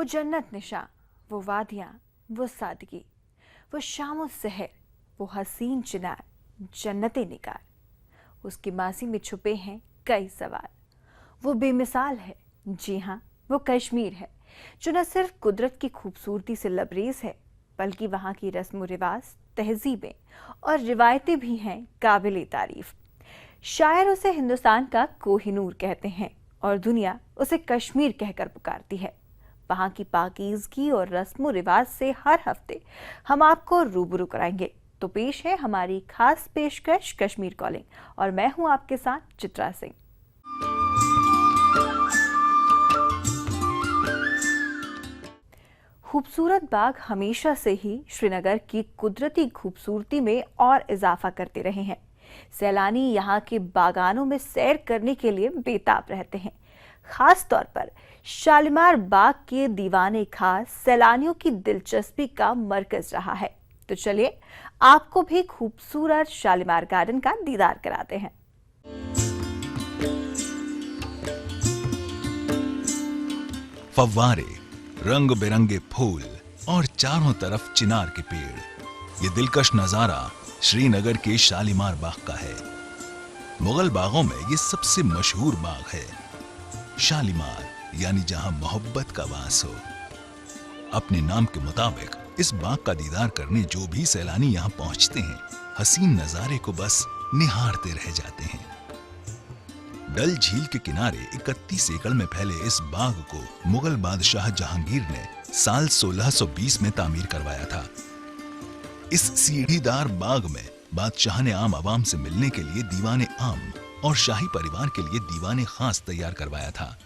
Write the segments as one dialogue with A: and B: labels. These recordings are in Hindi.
A: जन्नत निशा, वो वादियाँ, वो सादगी, वो शामो सहर, वो हसीन चिनार, जन्नते निगार। उसकी मासी में छुपे हैं कई सवाल। वो बेमिसाल है, जी हाँ, वो कश्मीर है, जो न सिर्फ कुदरत की खूबसूरती से लबरेज है, बल्कि वहाँ की रस्म रिवाज, तहजीबें और रिवायतें भी हैं काबिल तारीफ। शायर उसे हिंदुस्तान का कोहिनूर कहते हैं और दुनिया उसे कश्मीर कहकर पुकारती है। वहाँ की पाकीज़गी और रस्म रिवाज से हर हफ्ते हम आपको रूबरू कराएंगे। तो पेश है हमारी खास पेशकश कश्मीर कॉलिंग, और मैं हूँ आपके साथ चित्रा सिंह। खूबसूरत बाग हमेशा से ही श्रीनगर की कुदरती खूबसूरती में और इजाफा करते रहे हैं। सैलानी यहाँ के बागानों में सैर करने के लिए बेताब रहते हैं। खास तौर पर शालीमार बाग के दीवाने खास सैलानियों की दिलचस्पी का मरकज रहा है। तो चलिए आपको भी खूबसूरत शालीमार गार्डन का दीदार कराते हैं।
B: फव्वारे, रंग बिरंगे फूल और चारों तरफ चिनार के पेड़। ये दिलकश नजारा श्रीनगर के शालीमार बाग का है। मुगल बागों में ये सबसे मशहूर बाग है। शालीमार यानी जहां मोहब्बत का वास हो। अपने नाम के मुताबिक इस बाग का दीदार करने जो भी सैलानी यहाँ पहुंचते हैं, हसीन नजारे को बस निहारते रह जाते हैं। डल झील के किनारे 31 एकड़ में फैले इस बाग को मुगल बादशाह जहांगीर ने साल 1620 में तामीर करवाया था। इस सीढ़ीदार बाग में बादशाह ने आम आवाम से मिलने के लिए दीवाने आम और शाही परिवार के लिए दीवाने खास तैयार करवाया था।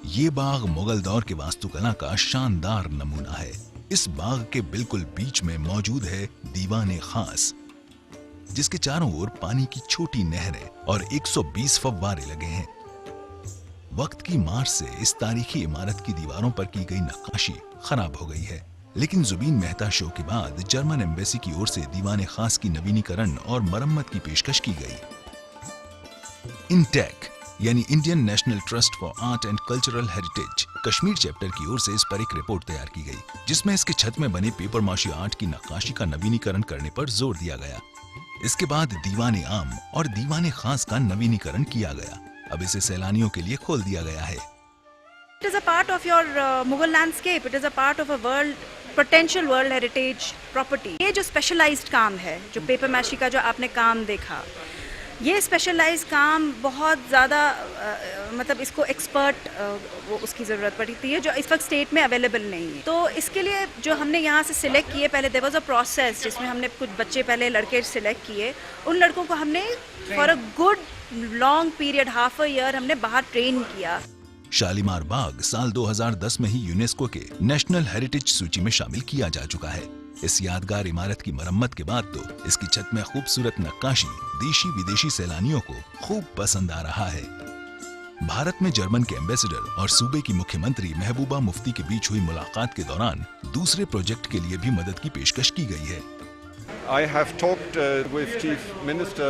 B: ये बाग मुगल दौर के वास्तुकला का शानदार नमूना है। इस बाग के बिल्कुल बीच में मौजूद है दीवाने खास, जिसके चारों ओर पानी की छोटी नहरें और 120 फव्वारे लगे हैं। वक्त की मार से इस तारीखी इमारत की दीवारों पर की गई नक्काशी खराब हो गई है, लेकिन जुबीन मेहता शो के बाद जर्मन एम्बेसी की ओर से दीवाने खास की नवीनीकरण और मरम्मत की पेशकश की गई। इंटेक यानी Indian national trust for art and cultural heritage Kashmir chapter की ओर से इस पर एक रिपोर्ट तैयार की गई, जिसमें इसके छत में बने पेपर माशी आर्ट की नक्काशी का नवीनीकरण करने पर जोर दिया गया। इसके बाद दीवाने आम और दीवाने खास का नवीनीकरण किया गया। अब इसे सैलानियों के लिए खोल दिया गया है।
C: It is a part of your Mughal landscape. It is a part of a potential world heritage property. ये जो specialized काम है, जो पेपर मैशी का जो आपने काम देखा, ये स्पेशलाइज्ड काम बहुत ज़्यादा मतलब इसको एक्सपर्ट वो उसकी ज़रूरत पड़ती है, जो इस वक्त स्टेट में अवेलेबल नहीं है। तो इसके लिए जो हमने यहाँ से सिलेक्ट किए, पहले देयर वाज अ प्रोसेस जिसमें हमने कुछ बच्चे पहले लड़के सिलेक्ट किए। उन लड़कों को हमने for a good long period, half a year, हमने बाहर ट्रेन किया।
B: शालीमार बाग साल 2010 में ही यूनेस्को के नेशनल हेरिटेज सूची में शामिल किया जा चुका है। इस यादगार इमारत की मरम्मत के बाद तो इसकी छत में खूबसूरत नक्काशी देशी विदेशी सैलानियों को खूब पसंद आ रहा है। भारत में जर्मन के एम्बेसडर और सूबे की मुख्यमंत्री महबूबा मुफ्ती के बीच हुई मुलाकात के दौरान दूसरे प्रोजेक्ट के लिए भी मदद की पेशकश की गई है।
D: I have talked with Chief Minister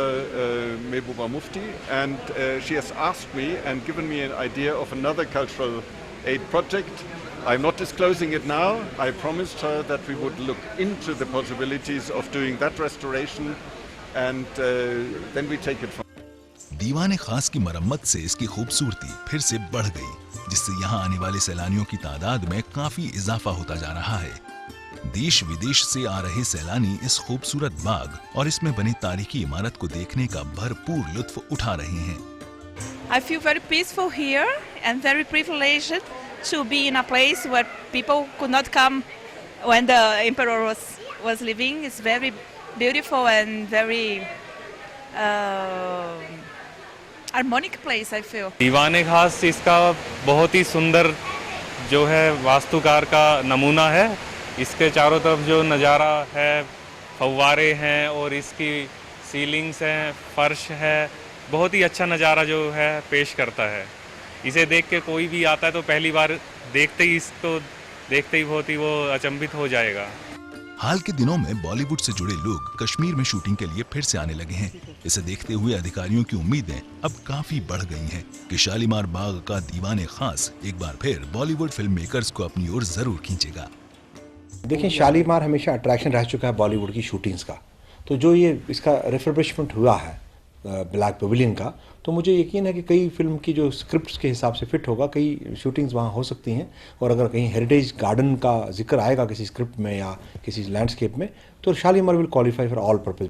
D: Mehbooba Mufti, and she has asked me and given me an idea of another cultural aid project. I'm not disclosing it now. I promised her that we would look into the possibilities of doing that restoration, and then we take it from.
B: दीवाने खास की मरम्मत से इसकी खूबसूरती फिर से बढ़ गई, जिससे यहाँ आने वाले सैलानियों की तादाद में काफी इजाफा होता जा रहा है। देश विदेश से आ रहे सैलानी इस खूबसूरत बाग और इसमें बनी तारीखी इमारत को देखने का भरपूर लुत्फ उठा रहे हैं।
E: I feel very peaceful here and very privileged to be in a place where people could not come when the emperor was living. It's very beautiful and very harmonic place, I feel.
F: दीवाने खास इसका बहुत ही सुंदर जो है वास्तुकार का नमूना है। इसके चारों तरफ जो नज़ारा है, फव्वारे हैं और इसकी सीलिंग्स हैं, फर्श है, बहुत ही अच्छा नज़ारा जो है पेश करता है। इसे देख के कोई भी आता है तो पहली बार देखते ही बहुत ही वो अचंभित हो जाएगा।
B: हाल के दिनों में बॉलीवुड से जुड़े लोग कश्मीर में शूटिंग के लिए फिर से आने लगे हैं। इसे देखते हुए अधिकारियों की उम्मीदें अब काफी बढ़ गई हैं कि शालीमार बाग का दीवाने खास एक बार फिर बॉलीवुड फिल्म मेकर्स को अपनी ओर जरूर खींचेगा।
G: देखिए, शालीमार हमेशा अट्रैक्शन रह चुका है बॉलीवुड की शूटिंग्स का। तो जो ये इसका रिफर्बिशमेंट हुआ है ब्लैक पवेलियन का, तो मुझे यकीन है कि कई फिल्म की जो स्क्रिप्ट्स के हिसाब से फिट होगा, कई शूटिंग्स वहाँ हो सकती हैं। और अगर कहीं हेरिटेज गार्डन का जिक्र आएगा किसी स्क्रिप्ट में या किसी लैंडस्केप में, तो Shalimar will qualify for all purpose.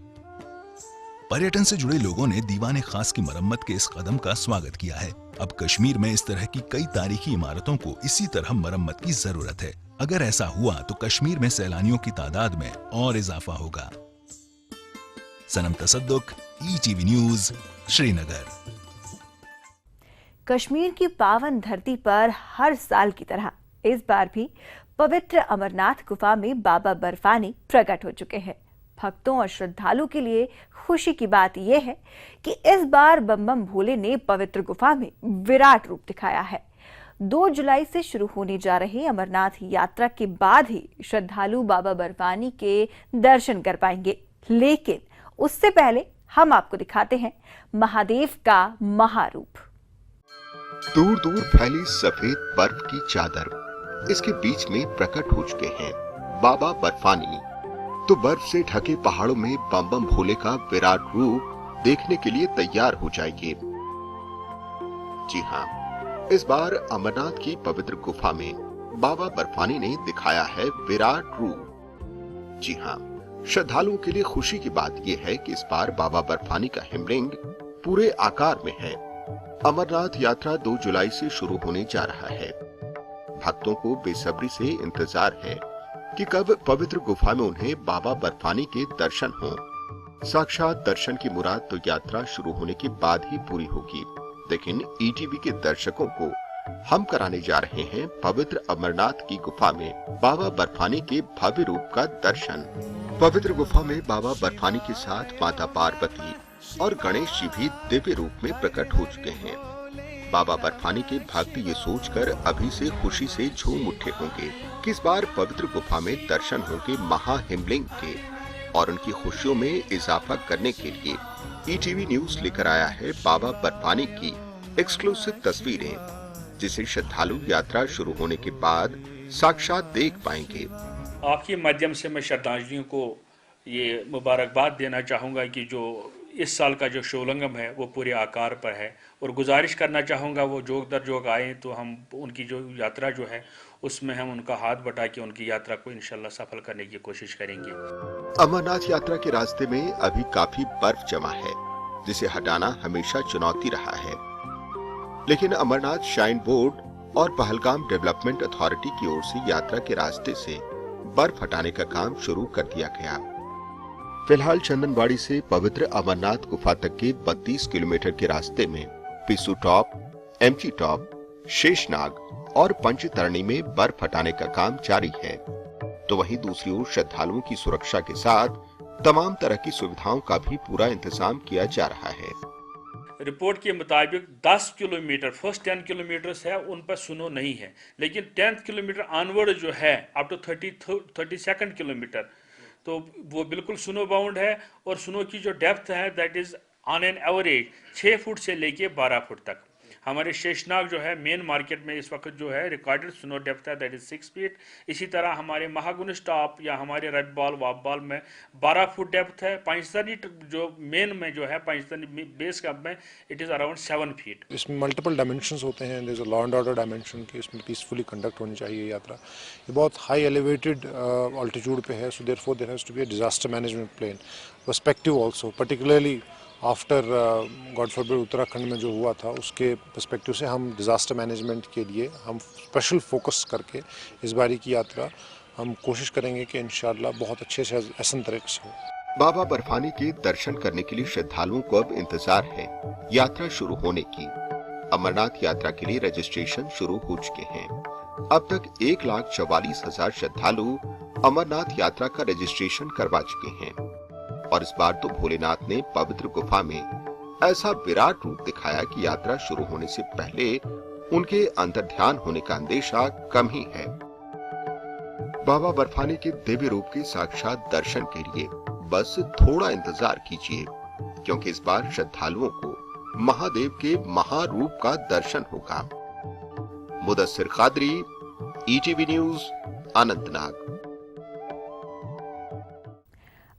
B: पर्यटन से जुड़े लोगों ने दीवाने खास की मरम्मत के इस कदम का स्वागत किया है। अब कश्मीर में इस तरह की कई तारीखी इमारतों को इसी तरह मरम्मत की जरूरत है। अगर ऐसा हुआ तो कश्मीर में सैलानियों की तादाद में और इजाफा होगा। सनम तसद्दुक, ETV न्यूज़, श्रीनगर।
A: कश्मीर की पावन धरती पर हर साल की तरह इस बार भी पवित्र अमरनाथ गुफा में बाबा बर्फानी प्रकट हो चुके हैं। भक्तों और श्रद्धालुओं के लिए खुशी की बात यह है कि इस बार बम बम भोले ने पवित्र गुफा में विराट रूप दिखाया है। 2 जुलाई से शुरू होने जा रहे अमरनाथ यात्रा के बाद ही श्रद्धालु बाबा बर्फानी के दर्शन कर पाएंगे, लेकिन उससे पहले हम आपको दिखाते हैं महादेव का महारूप।
H: दूर दूर फैली सफेद बर्फ की चादर, इसके बीच में प्रकट हो चुके हैं बाबा बर्फानी। तो बर्फ से ढके पहाड़ों में बम बम भोले का विराट रूप देखने के लिए तैयार हो जाइए। जी हाँ, इस बार अमरनाथ की पवित्र गुफा में बाबा बर्फानी ने दिखाया है विराट रूप। जी हाँ, श्रद्धालुओं के लिए खुशी की बात यह है कि इस बार बाबा बर्फानी का हिमलिंग पूरे आकार में है। अमरनाथ यात्रा 2 जुलाई से शुरू होने जा रहा है। भक्तों को बेसब्री से इंतजार है कि कब पवित्र गुफा में उन्हें बाबा बर्फानी के दर्शन हों। साक्षात दर्शन की मुराद तो यात्रा शुरू होने के बाद ही पूरी होगी, लेकिन ETV के दर्शकों को हम कराने जा रहे हैं पवित्र अमरनाथ की गुफा में बाबा बर्फानी के भव्य रूप का दर्शन। पवित्र गुफा में बाबा बर्फानी के साथ माता पार्वती और गणेश जी भी दिव्य रूप में प्रकट हो चुके हैं। बाबा बर्फानी के भक्त ये सोचकर अभी से खुशी से झूम उठे होंगे कि इस बार पवित्र गुफा में दर्शन होंगे महाहिमलिंग के, और उनकी खुशियों में इजाफा करने के लिए ETV न्यूज लेकर आया है बाबा बर्फानी की एक्सक्लूसिव तस्वीरें, जिसे श्रद्धालु यात्रा शुरू होने के बाद साक्षात देख पाएंगे।
I: आपके माध्यम से मैं श्रद्धालुओं को ये मुबारकबाद देना चाहूँगा कि जो इस साल का जो शिवलिंगम है वो पूरे आकार पर है, और गुजारिश करना चाहूँगा वो जोग दर जोग आए तो हम उनकी जो यात्रा जो है उसमें हम उनका हाथ बटा के उनकी यात्रा को इंशाल्लाह सफल करने की कोशिश करेंगे।
H: अमरनाथ यात्रा के रास्ते में अभी काफी बर्फ जमा है, जिसे हटाना हमेशा चुनौती रहा है, लेकिन अमरनाथ श्राइन बोर्ड और पहलगाम डेवलपमेंट अथॉरिटी की ओर से यात्रा के रास्ते से बर्फ हटाने का काम शुरू कर दिया गया। फिलहाल चंदनबाड़ी से पवित्र अमरनाथ गुफा तक के 32 किलोमीटर के रास्ते में पिसू टॉप, एमची टॉप, शेषनाग और पंचतरणी में बर्फ हटाने का काम जारी है। तो वहीं दूसरी ओर श्रद्धालुओं की सुरक्षा के साथ तमाम तरह की सुविधाओं का भी पूरा इंतजाम किया जा रहा है।
I: रिपोर्ट के मुताबिक 10 किलोमीटर फर्स्ट 10 किलोमीटर है उन पर स्नो नहीं है, लेकिन 10th किलोमीटर ऑनवर्ड जो है अप टू 32nd किलोमीटर तो वो बिल्कुल स्नो बाउंड है, और स्नो की जो डेप्थ है that is on an average 6 foot से लेके 12 फुट तक। हमारे शेषनाग जो है मेन मार्केट में इस वक्त जो है रिकॉर्डेड स्नो डेप्थ है दैट इज 6 फीट। इसी तरह हमारे महागुनिश टॉप या हमारे रेड बॉल वाप बॉल में 12 फुट डेप्थ है। पंचतरणी जो मेन में जो है पंचतरणी बेस कैंप में इट इज अराउंड 7 फीट।
J: इसमें मल्टीपल डायमेंशंस होते हैं, there is a law and order dimension की, इसमें पीसफुली कंडक्ट होनी चाहिए यात्रा। ये बहुत हाई एलिवेटेड ऑल्टीट्यूड पे है, so therefore there has to be a disaster management plan perspective also, particularly after God forbid Uttarakhand में जो हुआ था उसके पर्सपेक्टिव से हम डिज़ास्टर मैनेजमेंट के लिए हम स्पेशल फोकस करके इस बारी की यात्रा हम कोशिश करेंगे कि इंशाअल्लाह बहुत अच्छे से ऐसा तरीके से हो।
H: बाबा बर्फानी के दर्शन करने के लिए श्रद्धालुओं को अब इंतजार है यात्रा शुरू होने की। अमरनाथ यात्रा के लिए रजिस्ट्रेशन शुरू हो चुके हैं। अब तक 1,44,000 श्रद्धालु अमरनाथ यात्रा का रजिस्ट्रेशन करवा चुके हैं, और इस बार तो भोलेनाथ ने पवित्र गुफा में ऐसा विराट रूप दिखाया कि यात्रा शुरू होने से पहले उनके अंतर्ध्यान होने का अंदेशा कम ही है। बाबा बर्फानी के दिव्य रूप के साक्षात दर्शन के लिए बस थोड़ा इंतजार कीजिए, क्योंकि इस बार श्रद्धालुओं को महादेव के महारूप का दर्शन होगा। Mudassir Qadri, ETV news, Anantnag.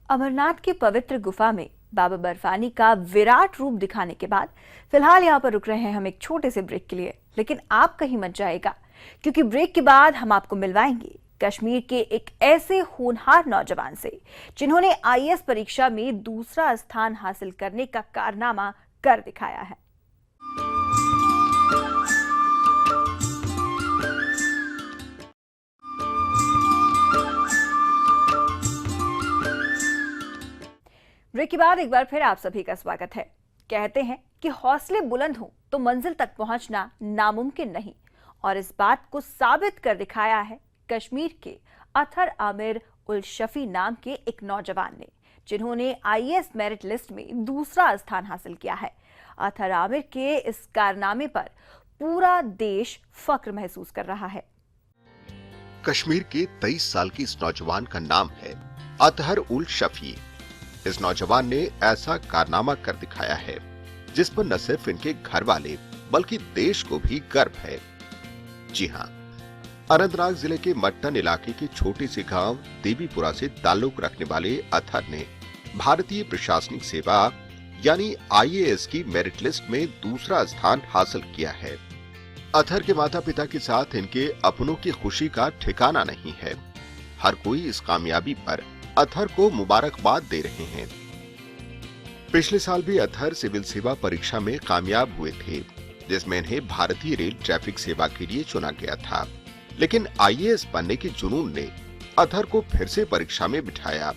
A: अमरनाथ की पवित्र गुफा में बाबा बर्फानी का विराट रूप दिखाने के बाद फिलहाल यहाँ पर रुक रहे हैं हम एक छोटे से ब्रेक के लिए, लेकिन आप कहीं मत जाएगा, क्योंकि ब्रेक के बाद हम आपको मिलवाएंगे कश्मीर के एक ऐसे होनहार नौजवान से जिन्होंने आईएएस परीक्षा में दूसरा स्थान हासिल करने का कारनामा कर दिखाया है। ब्रेक के बाद एक बार फिर आप सभी का स्वागत है। कहते हैं कि हौसले बुलंद हों तो मंजिल तक पहुंचना नामुमकिन नहीं, और इस बात को साबित कर दिखाया है कश्मीर के अथर आमिर उल शफी नाम के एक नौजवान ने, जिन्होंने आईएएस मेरिट लिस्ट में दूसरा स्थान हासिल किया है। अथर आमिर के इस कारनामे पर पूरा देश फख्र महसूस कर रहा है।
H: कश्मीर के 23 साल की इस नौजवान का नाम है अतहर उल शफी। इस नौजवान ने ऐसा कारनामा कर दिखाया है जिस पर न सिर्फ इनके घर वाले बल्कि देश को भी गर्व है। जी हां, अनंतनाग जिले के मट्टन इलाके के छोटे से गांव देवीपुरा से ताल्लुक रखने वाले अथर ने भारतीय प्रशासनिक सेवा यानी आईएएस की मेरिट लिस्ट में दूसरा स्थान हासिल किया है। अथर के माता पिता के साथ इनके अपनों की खुशी का ठिकाना नहीं है। हर कोई इस कामयाबी पर अथर को मुबारकबाद दे रहे हैं। पिछले साल भी अथर सिविल सेवा परीक्षा में कामयाब हुए थे, जिसमें इन्हें भारतीय रेल ट्रैफिक सेवा के लिए चुना गया था, लेकिन आईएएस बनने के जुनून ने अथर को फिर से परीक्षा में बिठाया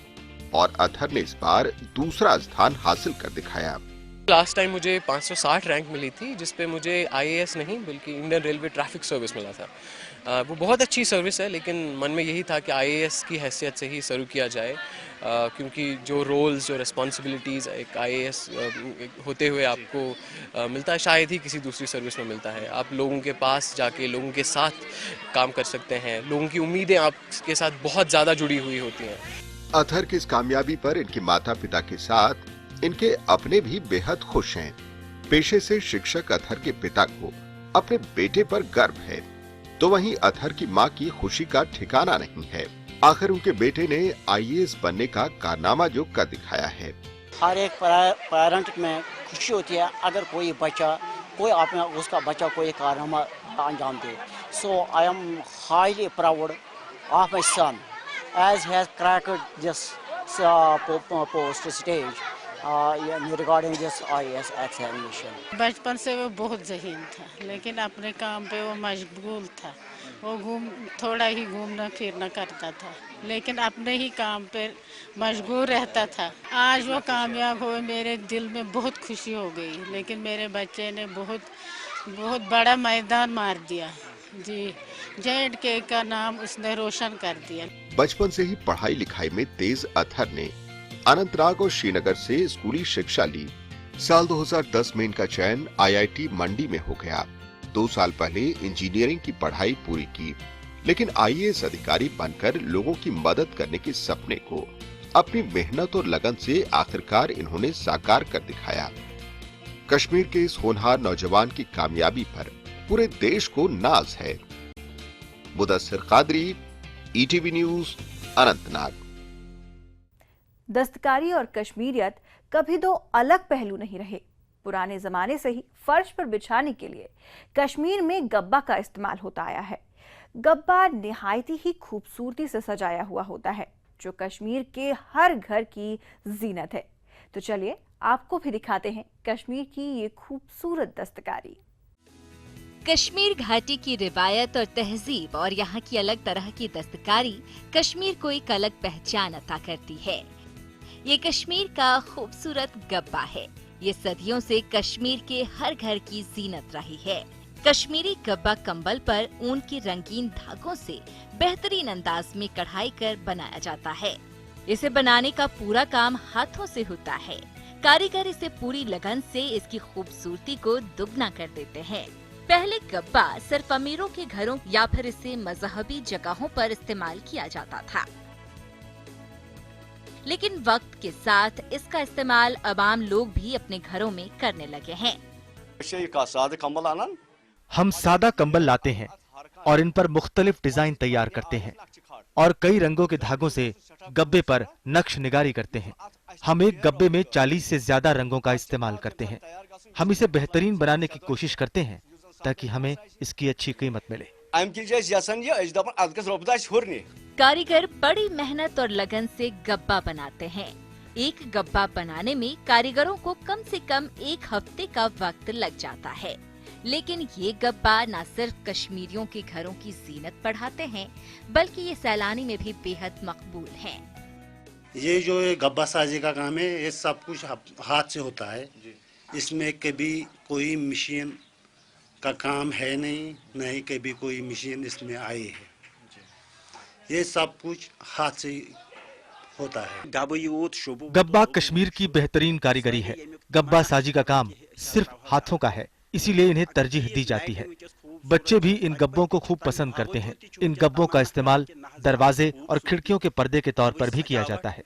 H: और अथर ने इस बार दूसरा स्थान हासिल कर दिखाया।
K: लास्ट टाइम मुझे 560 रैंक मिली थी, जिसपे मुझे आईएएस नहीं बल्कि इंडियन रेलवे ट्रैफिक सर्विस मिला था। वो बहुत अच्छी सर्विस है, लेकिन मन में यही था कि आईएएस की हैसियत से ही शुरू किया जाए, क्योंकि जो रोल्स जो रिस्पॉन्सिबिलिटीज़ एक आईएएस होते हुए आपको मिलता है, शायद ही किसी दूसरी सर्विस में मिलता है। आप लोगों के पास जाके लोगों के साथ काम कर सकते हैं, लोगों की उम्मीदें आपके साथ बहुत ज़्यादा जुड़ी हुई होती हैं।
H: अथर की इस कामयाबी पर इनके माता पिता के साथ इनके अपने भी बेहद खुश हैं। पेशे से शिक्षक अथर के पिता को अपने बेटे पर गर्व है, तो वहीं अथर की मां की खुशी का ठिकाना नहीं है। आखिर उनके बेटे ने आईएएस बनने का कारनामा जो कर दिखाया है।
L: हर एक पेरेंट में खुशी होती है अगर कोई बच्चा उसका बच्चा कोई कारनामा अंजाम दे। So I am highly proud of my son as he has cracked this post stage regarding this IAS examination.
M: बचपन से वो बहुत ज़हीन था, लेकिन अपने काम पे वो मशगूल था। वो थोड़ा ही घूमना फिरना करता था, लेकिन अपने ही काम पे मशगूल रहता था। आज वो कामयाब हुए, मेरे दिल में बहुत खुशी हो गई, लेकिन मेरे बच्चे ने बहुत बड़ा मैदान मार दिया। जी, J&K का नाम उसने रोशन कर दिया।
H: बचपन से ही पढ़ाई लिखाई में तेज अथर ने अनंतनाग और श्रीनगर से स्कूली शिक्षा ली। साल 2010 में इनका चयन आईआईटी मंडी में हो गया। 2 साल पहले इंजीनियरिंग की पढ़ाई पूरी की, लेकिन आईएएस अधिकारी बनकर लोगों की मदद करने के सपने को अपनी मेहनत और लगन से आखिरकार इन्होंने साकार कर दिखाया। कश्मीर के इस होनहार नौजवान की कामयाबी पर पूरे देश को नाज है। Mudassir Qadri, ETV news, Anantnag.
A: दस्तकारी और कश्मीरियत कभी दो अलग पहलू नहीं रहे। पुराने जमाने से ही फर्श पर बिछाने के लिए कश्मीर में गब्बा का इस्तेमाल होता आया है। गब्बा निहायती ही खूबसूरती से सजाया हुआ होता है, जो कश्मीर के हर घर की जीनत है। तो चलिए आपको भी दिखाते हैं कश्मीर की ये खूबसूरत दस्तकारी।
N: कश्मीर घाटी की रिवायत और तहजीब और यहाँ की अलग तरह की दस्तकारी कश्मीर को एक अलग पहचान अता करती है। ये कश्मीर का खूबसूरत गब्बा है। ये सदियों से कश्मीर के हर घर की जीनत रही है। कश्मीरी गब्बा कंबल पर ऊन के रंगीन धागों से बेहतरीन अंदाज में कढ़ाई कर बनाया जाता है। इसे बनाने का पूरा काम हाथों से होता है। कारीगर इसे पूरी लगन से इसकी खूबसूरती को दुगना कर देते हैं। पहले गब्बा सिर्फ अमीरों के घरों या फिर इसे मजहबी जगहों पर इस्तेमाल किया जाता था, लेकिन वक्त के साथ इसका इस्तेमाल आवाम लोग भी अपने घरों में करने लगे हैं।
O: हम सादा कंबल लाते हैं और इन पर मुख्तलिफ डिजाइन तैयार करते हैं और कई रंगों के धागों से गब्बे पर नक्श निगारी करते हैं। हम एक गब्बे में 40 से ज्यादा रंगों का इस्तेमाल करते हैं। हम इसे बेहतरीन बनाने की कोशिश करते हैं ताकि हमें इसकी अच्छी कीमत मिले।
N: कारीगर बड़ी मेहनत और लगन से गब्बा बनाते हैं। एक गब्बा बनाने में कारीगरों को कम से कम 1 हफ्ते का वक्त लग जाता है, लेकिन ये गब्बा न सिर्फ कश्मीरियों के घरों की जीनत बढ़ाते हैं, बल्कि ये सैलानी में भी बेहद मकबूल हैं।
P: ये जो गब्बा साजी का काम है, ये सब कुछ हाथ से होता है। इसमें कभी कोई मशीन का काम है नहीं, न ही कभी कोई मशीन इसमें आई है। ये सब कुछ हाथ से होता है।
O: गब्बा कश्मीर की बेहतरीन कारीगरी है। गब्बा साजी का काम सिर्फ हाथों का है, इसीलिए इन्हें तरजीह दी जाती है। बच्चे भी इन गब्बों को खूब पसंद करते हैं। इन गब्बों का इस्तेमाल दरवाजे और खिड़कियों के पर्दे के तौर पर भी किया जाता है।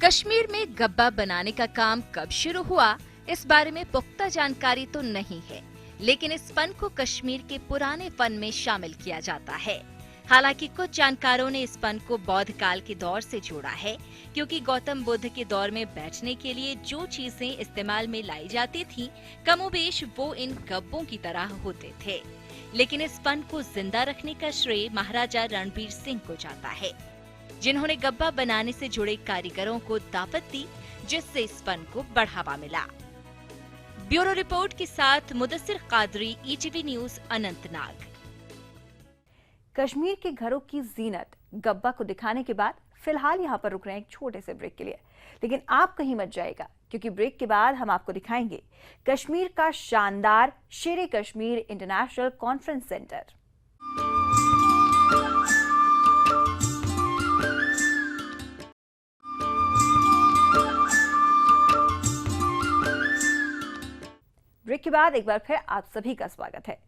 N: कश्मीर में गब्बा बनाने का काम कब शुरू हुआ, इस बारे में पुख्ता जानकारी तो नहीं है, लेकिन इस फन को कश्मीर के पुराने फन में शामिल किया जाता है। हालांकि कुछ जानकारों ने इस फन को बौद्ध काल के दौर से जोड़ा है, क्योंकि गौतम बुद्ध के दौर में बैठने के लिए जो चीजें इस्तेमाल में लाई जाती थीं, कमोबेश वो इन गब्बों की तरह होते थे। लेकिन इस फन को जिंदा रखने का श्रेय महाराजा रणबीर सिंह को जाता है, जिन्होंने गब्बा बनाने से जुड़े कारीगरों को दावत दी, जिससे इस फन को बढ़ावा मिला। ब्यूरो रिपोर्ट के साथ मुदस्सिर कादरी, ETV न्यूज, अनंतनाग।
A: कश्मीर के घरों की जीनत गब्बा को दिखाने के बाद फिलहाल यहाँ पर रुक रहे हैं एक छोटे से ब्रेक के लिए, लेकिन आप कहीं मत जाएगा, क्योंकि ब्रेक के बाद हम आपको दिखाएंगे कश्मीर का शानदार Sher Kashmir International Conference Centre. Break के बाद एक बार फिर आप सभी का स्वागत है।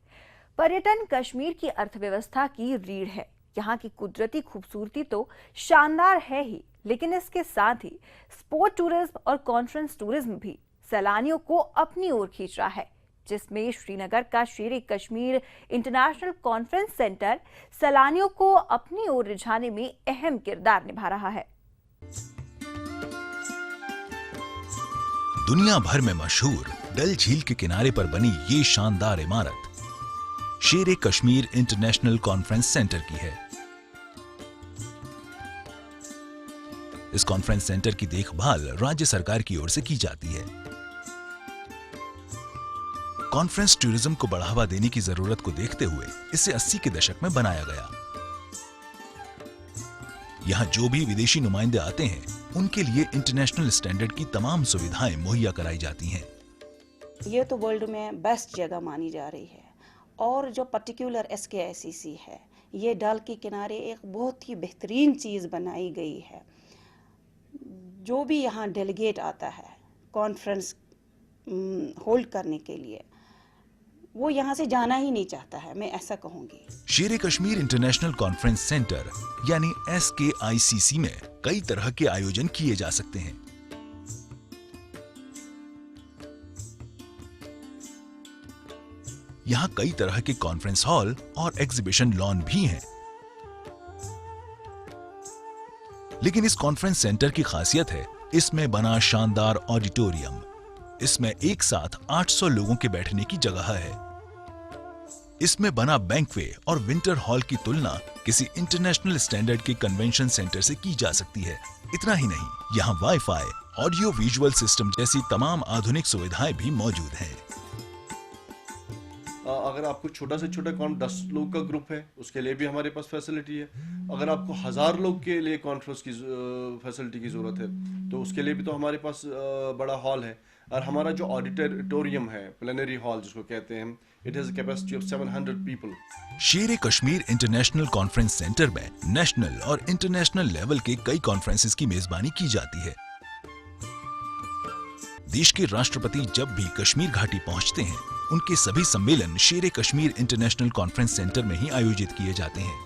A: पर्यटन कश्मीर की अर्थव्यवस्था की रीढ़ है। यहाँ की कुदरती खूबसूरती तो शानदार है ही, लेकिन इसके साथ ही स्पोर्ट टूरिज्म और कॉन्फ्रेंस टूरिज्म भी सैलानियों को अपनी ओर खींच रहा है, जिसमें श्रीनगर का शेर कश्मीर इंटरनेशनल कॉन्फ्रेंस सेंटर सैलानियों को अपनी ओर रिझाने में अहम किरदार निभा रहा है।
B: दुनिया भर में मशहूर डल झील के किनारे पर बनी ये शानदार इमारत शेर कश्मीर इंटरनेशनल कॉन्फ्रेंस सेंटर की है। इस कॉन्फ्रेंस सेंटर की देखभाल राज्य सरकार की ओर से की जाती है। कॉन्फ्रेंस टूरिज्म को बढ़ावा देने की जरूरत को देखते हुए इसे 80 के दशक में बनाया गया। यहां जो भी विदेशी नुमाइंदे आते हैं, उनके लिए इंटरनेशनल स्टैंडर्ड की तमाम सुविधाएं मुहैया कराई जाती हैं।
Q: ये तो वर्ल्ड में बेस्ट जगह मानी जा रही है, और जो पर्टिकुलर SKICC है, ये डल के किनारे एक बहुत ही बेहतरीन चीज़ बनाई गई है। जो भी यहाँ डेलीगेट आता है कॉन्फ्रेंस होल्ड करने के लिए, वो यहाँ से जाना ही नहीं चाहता है, मैं ऐसा कहूँगी।
B: शेर कश्मीर इंटरनेशनल कॉन्फ्रेंस सेंटर यानी SKICC में कई तरह के आयोजन किए जा सकते हैं। यहाँ कई तरह के कॉन्फ्रेंस हॉल और एग्जीबिशन लॉन भी हैं। लेकिन इस कॉन्फ्रेंस सेंटर की खासियत है इसमें बना शानदार ऑडिटोरियम। इसमें एक साथ 800 लोगों के बैठने की जगह है। इसमें बना बैंक्वे और विंटर हॉल की तुलना किसी इंटरनेशनल स्टैंडर्ड के कन्वेंशन सेंटर से की जा सकती है। इतना ही नहीं, यहाँ वाईफाई, ऑडियो विजुअल सिस्टम जैसी तमाम आधुनिक सुविधाएं भी मौजूद हैं।
R: अगर आपको छोटा से छोटा 10 लोग का ग्रुप है, उसके लिए भी हमारे पास फैसिलिटी है। अगर आपको 1000 लोग के लिए कॉन्फ्रेंस की फैसिलिटी की ज़रूरत है, तो उसके लिए भी तो हमारे पास बड़ा हॉल है। और हमारा जो ऑडिटोरियम है, प्लेनरी हॉल जिसको कहते हैं, it has a capacity of 700 people.
B: शेर कश्मीर इंटरनेशनल कॉन्फ्रेंस सेंटर में नेशनल और इंटरनेशनल लेवल के कई कॉन्फ्रेंसेस की मेजबानी की जाती है। देश के राष्ट्रपति जब भी कश्मीर घाटी पहुंचते हैं, उनके सभी सम्मेलन शेर कश्मीर इंटरनेशनल कॉन्फ्रेंस सेंटर में ही आयोजित किए जाते हैं।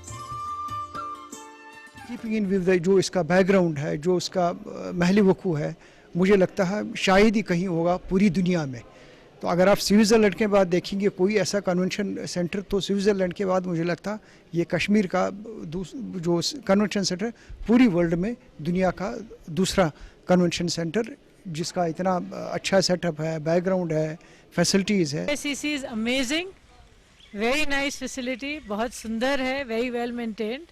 S: कीपिंग इन व्यू जो इसका बैकग्राउंड है, जो उसका महली वकू है, मुझे लगता है शायद ही कहीं होगा पूरी दुनिया में। तो अगर आप स्विट्ज़रलैंड के बाद देखेंगे कोई ऐसा कन्वेंशन सेंटर, तो स्विट्ज़रलैंड के बाद मुझे लगता ये कश्मीर का जो कन्वेंशन सेंटर पूरी वर्ल्ड में दुनिया का दूसरा कन्वेंशन सेंटर, जिसका इतना अच्छा सेटअप है, बैकग्राउंड है, फैसिलिटीज़ है।
T: ACC is amazing, very nice facility, बहुत सुंदर है, very well maintained,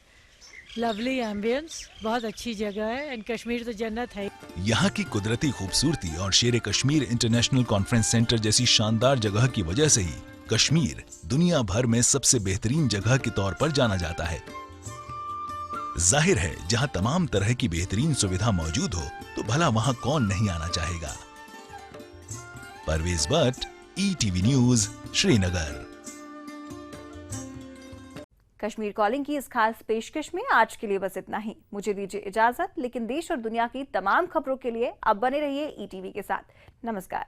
T: lovely ambience, बहुत अच्छी जगह है एंड कश्मीर तो जन्नत है।
B: यहाँ की कुदरती खूबसूरती और शेर कश्मीर इंटरनेशनल कॉन्फ्रेंस सेंटर जैसी शानदार जगह की वजह से ही कश्मीर दुनिया भर में सबसे बेहतरीन जगह के तौर पर जाना जाता है। जाहिर है, जहाँ तमाम तरह की बेहतरीन सुविधा मौजूद हो तो भला वहाँ कौन नहीं आना चाहेगा। Parvez Bhat, ETV news, Srinagar.
A: Kashmir calling की इस खास पेशकश में आज के लिए बस इतना ही। मुझे दीजिए इजाजत, लेकिन देश और दुनिया की तमाम खबरों के लिए आप बने रहिए ETV के साथ। नमस्कार।